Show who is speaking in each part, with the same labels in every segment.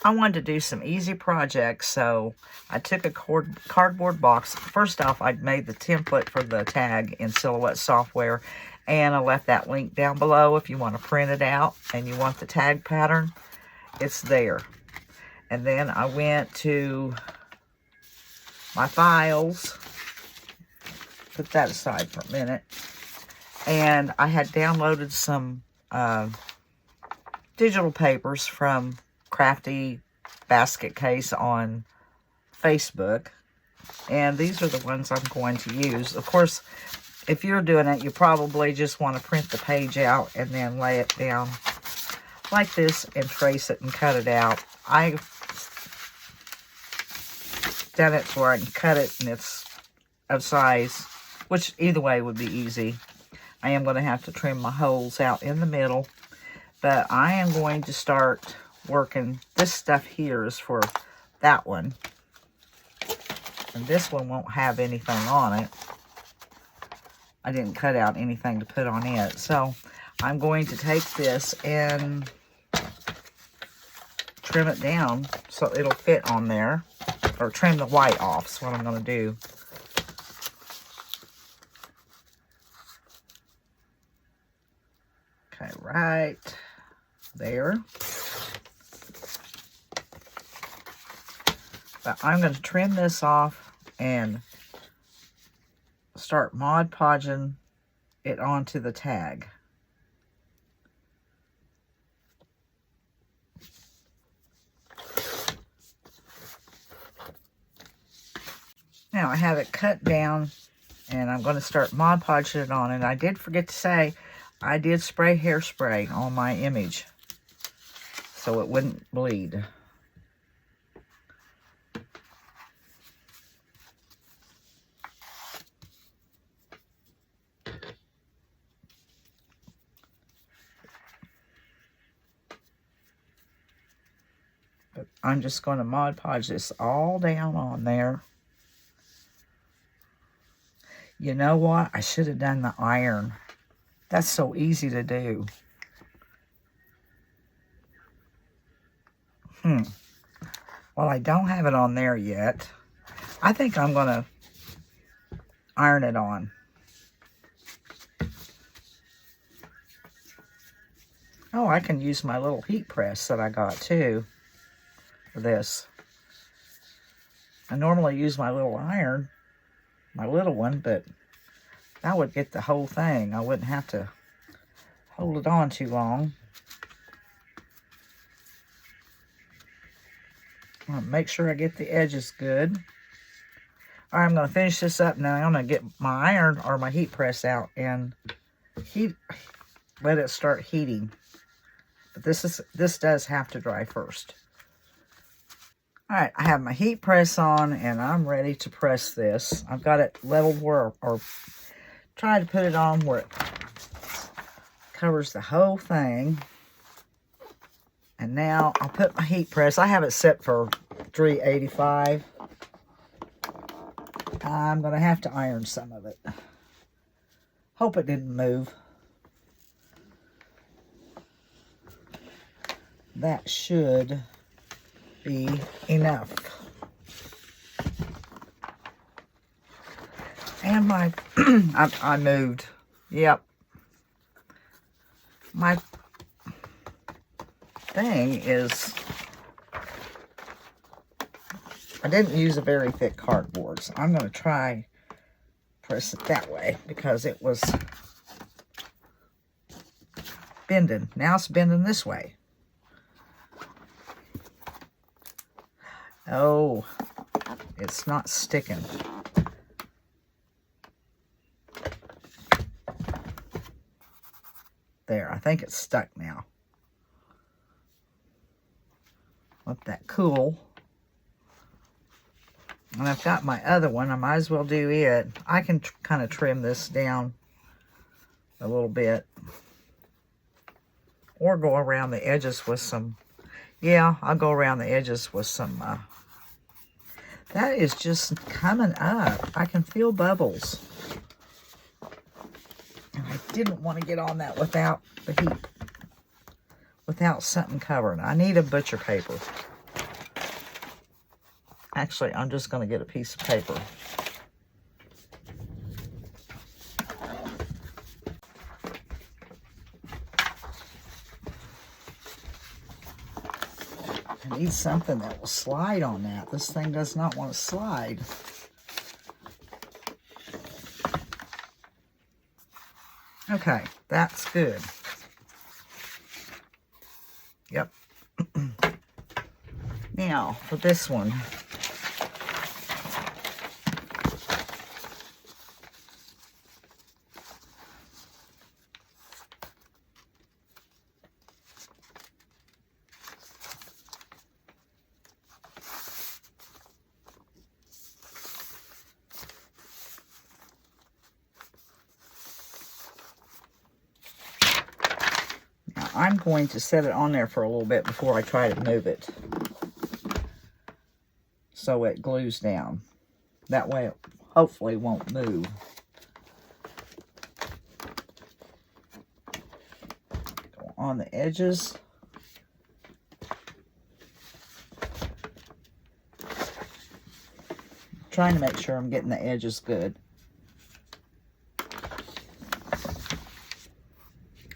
Speaker 1: I wanted to do some easy projects, so I took a cardboard box. First off, I made the template for the tag in Silhouette software, and I left that link down below if you want to print it out and you want the tag pattern. It's there. And then I went to my files, put that aside for a minute, and I had downloaded some digital papers from Crafty Basket Case on Facebook, and these are the ones I'm going to use. Of course, if you're doing it, you probably just want to print the page out and then lay it down like this and trace it and cut it out. I've done it to where I can cut it and it's of size, which either way would be easy. I am going to have to trim my holes out in the middle, but I am going to start working. This stuff here is for that one, and this one won't have anything on it. I didn't cut out anything to put on it, so I'm going to take this and trim it down so it'll fit on there, or trim the white off is what I'm going to do. Okay, right there. But I'm going to trim this off and start Mod Podging it onto the tag. Now I have it cut down and I'm going to start Mod Podging it on. And I did forget to say, I did spray hairspray on my image so it wouldn't bleed. But I'm just going to Mod Podge this all down on there. You know what? I should have done the iron. That's so easy to do. Well, I don't have it on there yet. I think I'm going to iron it on. Oh, I can use my little heat press that I got too for this. I normally use my little iron, my little one, but that would get the whole thing. I wouldn't have to hold it on too long. I'm going to make sure I get the edges good. All right, I'm going to finish this up now. I'm going to get my iron or my heat press out and let it start heating. But this does have to dry first. All right, I have my heat press on and I'm ready to press this. I've got it leveled where, or try to put it on where it covers the whole thing. And now I'll put my heat press. I have it set for 385. I'm going to have to iron some of it. Hope it didn't move. That should be enough. And my, I moved. Yep. My thing is, I didn't use a very thick cardboard, so I'm going to try press it that way because it was bending. Now it's bending this way. Oh, it's not sticking. There, I think it's stuck now. Let that cool. And I've got my other one. I might as well do it. I can kind of trim this down a little bit. Or go around the edges with some... Yeah, I'll go around the edges with some... that is just coming up. I can feel bubbles. And I didn't want to get on that without the heat. Without something covering. I need a butcher paper. Actually, I'm just going to get a piece of paper. I need something that will slide on that. This thing does not want to slide. Okay, that's good. Yep. Now, for this one. I'm going to set it on there for a little bit before I try to move it, so it glues down. That way it hopefully won't move. Go on the edges. Trying to make sure I'm getting the edges good.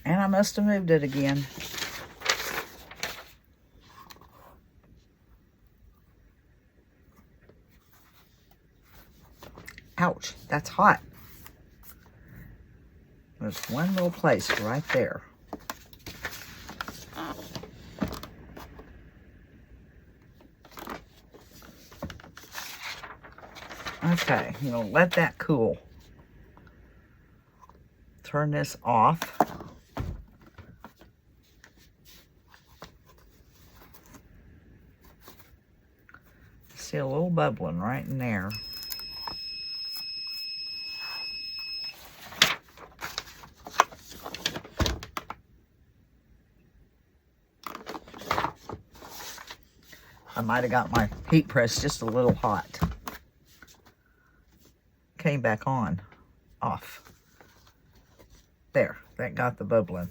Speaker 1: And I must have moved it again. Ouch, that's hot. There's one little place right there. Okay, you know, let that cool. Turn this off. See a little bubbling right in there. I might have got my heat press just a little hot. Came back on, off. There, that got the bubbling.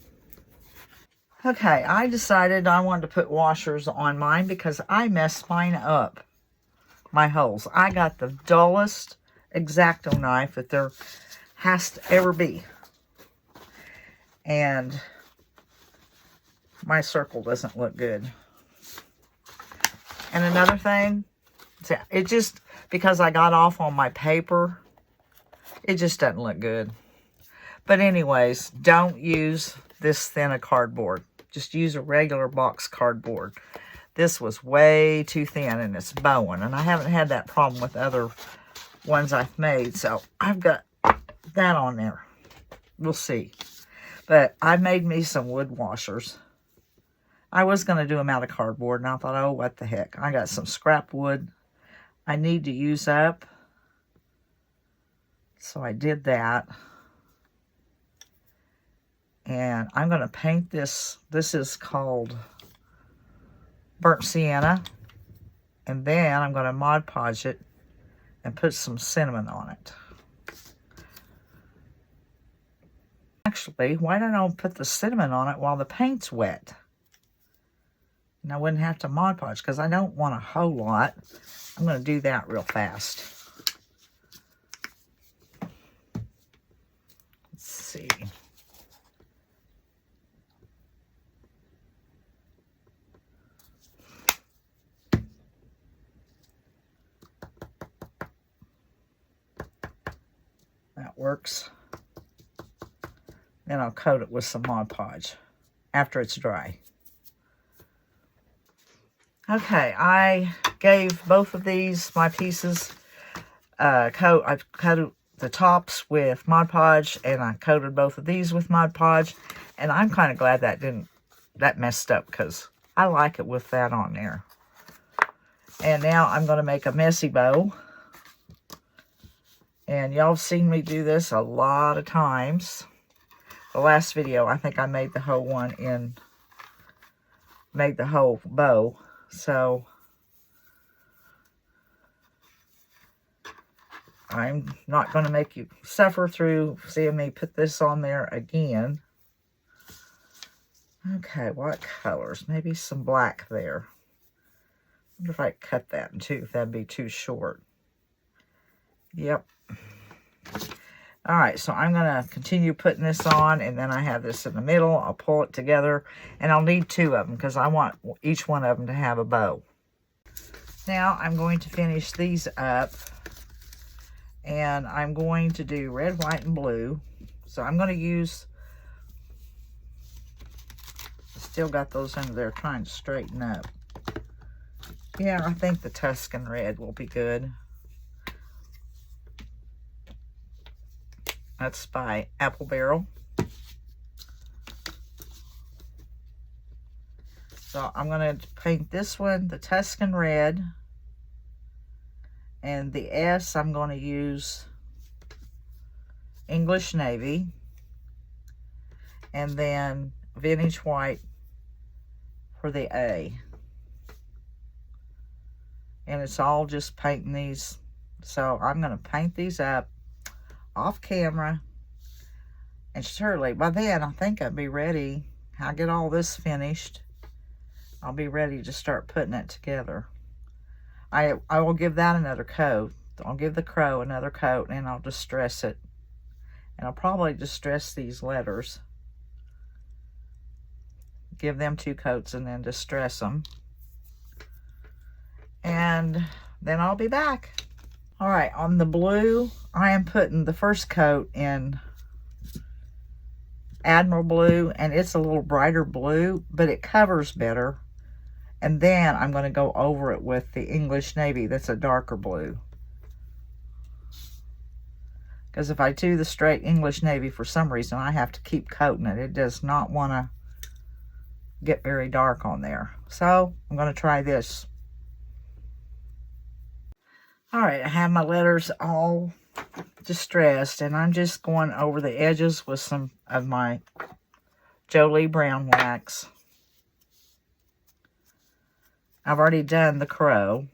Speaker 1: Okay, I decided I wanted to put washers on mine because I messed mine up. My holes. I got the dullest X-Acto knife that there has to ever be. And my circle doesn't look good. And another thing, it just, because I got off on my paper, it just doesn't look good. But anyways, don't use this thin of cardboard. Just use a regular box cardboard. This was way too thin and it's bowing. And I haven't had that problem with other ones I've made. So I've got that on there. We'll see. But I made me some wood washers. I was going to do them out of cardboard. And I thought, oh, what the heck. I got some scrap wood I need to use up. So I did that. And I'm going to paint this. This is called burnt sienna. And then I'm going to Mod Podge it and put some cinnamon on it. Actually, why don't I put the cinnamon on it while the paint's wet? And I wouldn't have to Mod Podge because I don't want a whole lot. I'm going to do that real fast. Let's see. That works. Then I'll coat it with some Mod Podge after it's dry. Okay, I gave both of these, my pieces, I've coated the tops with Mod Podge, and I coated both of these with Mod Podge, and I'm kind of glad that messed up, because I like it with that on there. And now I'm going to make a messy bow, and y'all have seen me do this a lot of times. The last video, I think I made the whole made the whole bow. So, I'm not going to make you suffer through seeing me put this on there again. Okay, what colors? Maybe some black there. wonder if I cut that in two, if that'd be too short. Yep. All right, so I'm gonna continue putting this on, and then I have this in the middle. I'll pull it together, and I'll need two of them because I want each one of them to have a bow. Now I'm going to finish these up, and I'm going to do red, white, and blue. So I'm going to use, still got those under there trying to straighten up. Yeah, I think the Tuscan red will be good. That's by Apple Barrel. So I'm going to paint this one the Tuscan red. And the S, I'm going to use English Navy. And then Vintage White for the A. And it's all just painting these. So I'm going to paint these up off camera. And surely by then I think I'll be ready. I'll get all this finished. I'll be ready to start putting it together. I will give that another coat. I'll give the crow another coat, and I'll distress it. And I'll probably distress these letters. Give them 2 coats and then distress them. And then I'll be back. All right, on the blue, I am putting the first coat in Admiral Blue, and it's a little brighter blue, but it covers better. And then I'm going to go over it with the English Navy. That's a darker blue. Because if I do the straight English Navy, for some reason, I have to keep coating it. It does not want to get very dark on there. So I'm going to try this. All right, I have my letters all distressed, and I'm just going over the edges with some of my Jolie brown wax. I've already done the crow.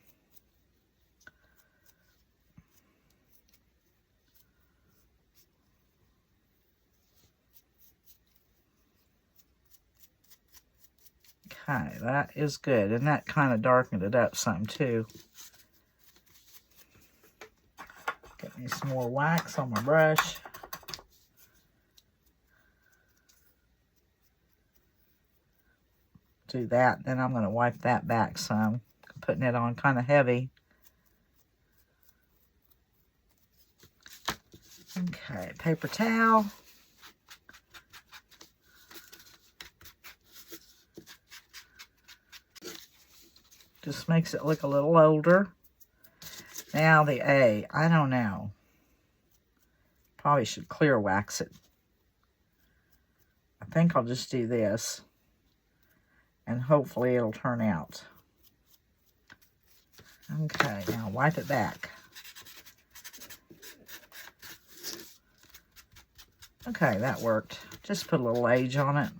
Speaker 1: Okay, that is good. And that kind of darkened it up some too. Get me some more wax on my brush. Do that, then I'm going to wipe that back some. I'm putting it on kind of heavy. Okay, paper towel. Just makes it look a little older. Now the A, I don't know. Probably should clear wax it. I think I'll just do this. And hopefully it'll turn out. Okay, now wipe it back. Okay, that worked. Just put a little age on it.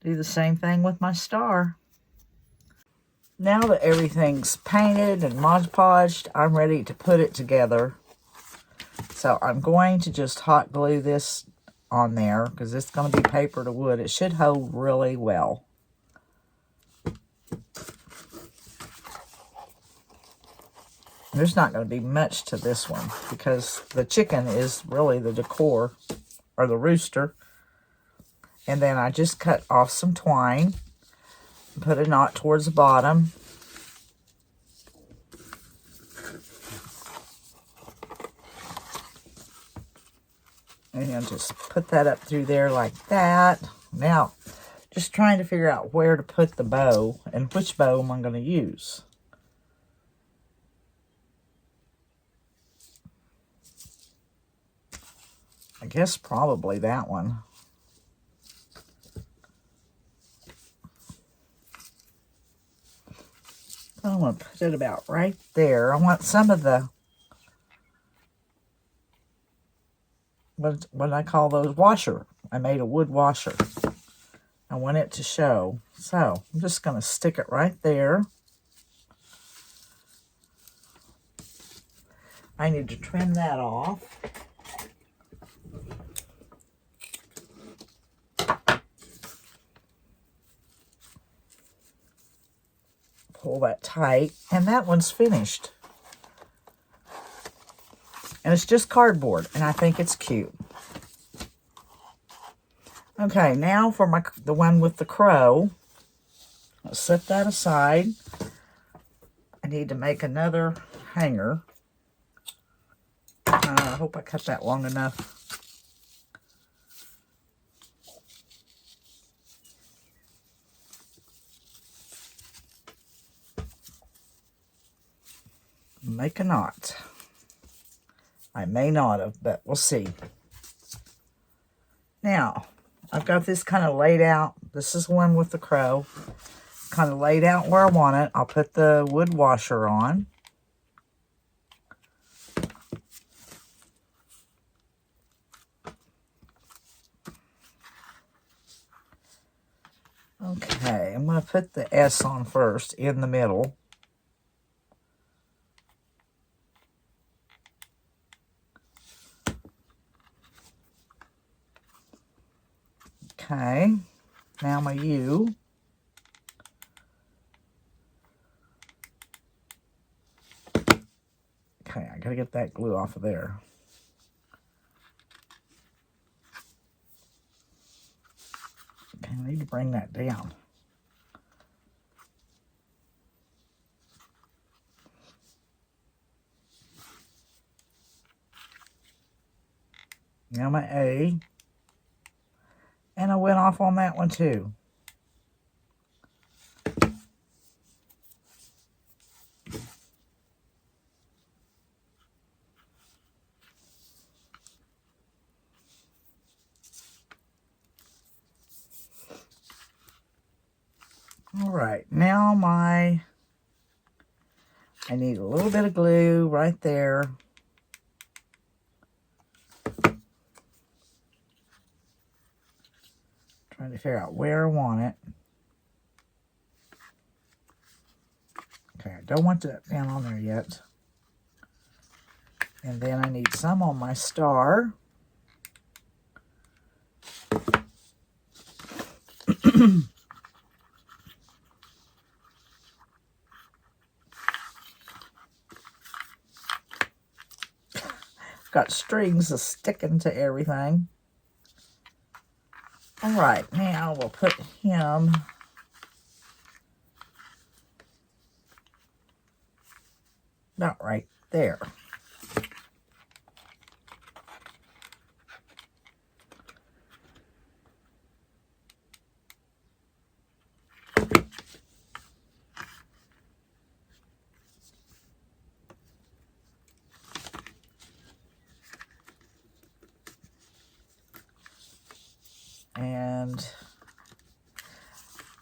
Speaker 1: Do the same thing with my star. Now that everything's painted and Mod Podged, I'm ready to put it together. So I'm going to just hot glue this on there because it's going to be paper to wood. It should hold really well. There's not going to be much to this one because the chicken is really the decor, or the rooster. And then I just cut off some twine, put a knot towards the bottom. And just put that up through there like that. Now, just trying to figure out where to put the bow and which bow am I going to use. I guess probably that one. I'm going to put it about right there. I want some of the, what I call those, washer. I made a wood washer. I want it to show. So I'm just going to stick it right there. I need to trim that off. pull that tight. And that one's finished. And it's just cardboard, and I think it's cute. Okay, now for the one with the crow. Let's set that aside. I need to make another hanger. I hope I cut that long enough. Make a knot. I may not have, but we'll see. Now, I've got this kind of laid out. This is one with the crow. Kind of laid out where I want it. I'll put the wood washer on. Okay, I'm going to put the S on first in the middle. Okay, now my U. Okay, I gotta get that glue off of there. Okay, I need to bring that down. Now my A. And I went off on that one too. All right, now I need a little bit of glue right there. Trying to figure out where I want it. Okay, I don't want that down on there yet. And then I need some on my star. Got strings sticking to everything. All right, now we'll put him about right there. And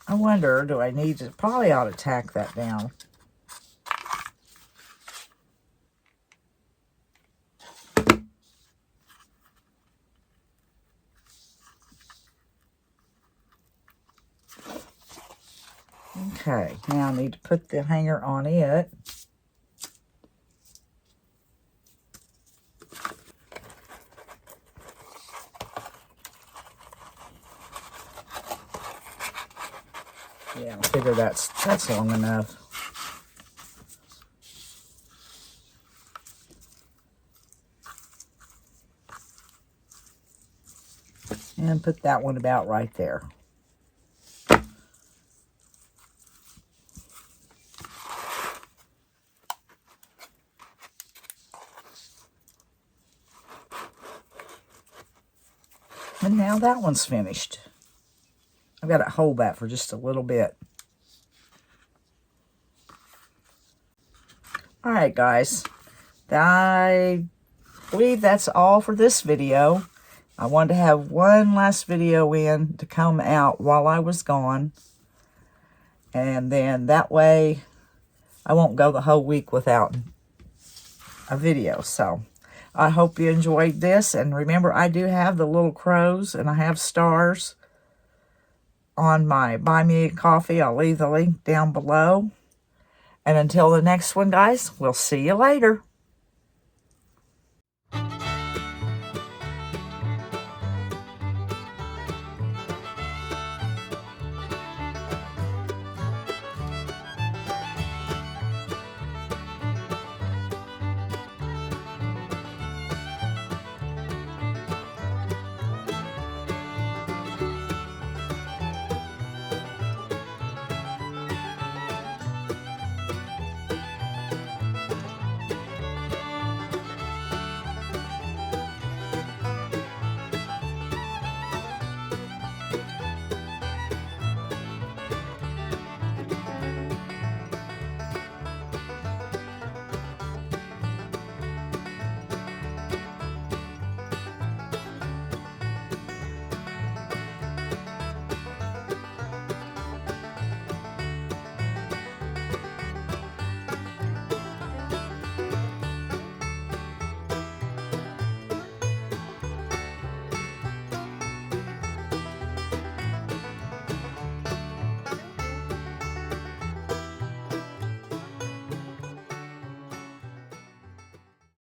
Speaker 1: I wonder, do I need to, probably ought to tack that down. Okay, now I need to put the hanger on it. Yeah, I figure that's long enough. And put that one about right there. And now that one's finished. I've got to hold that for just a little bit. All right, guys. I believe that's all for this video. I wanted to have one last video in to come out while I was gone. And then that way I won't go the whole week without a video. So I hope you enjoyed this. And remember, I do have the little crows and I have stars on my Buy Me a Coffee. I'll leave the link down below. And until the next one, guys, we'll see you later.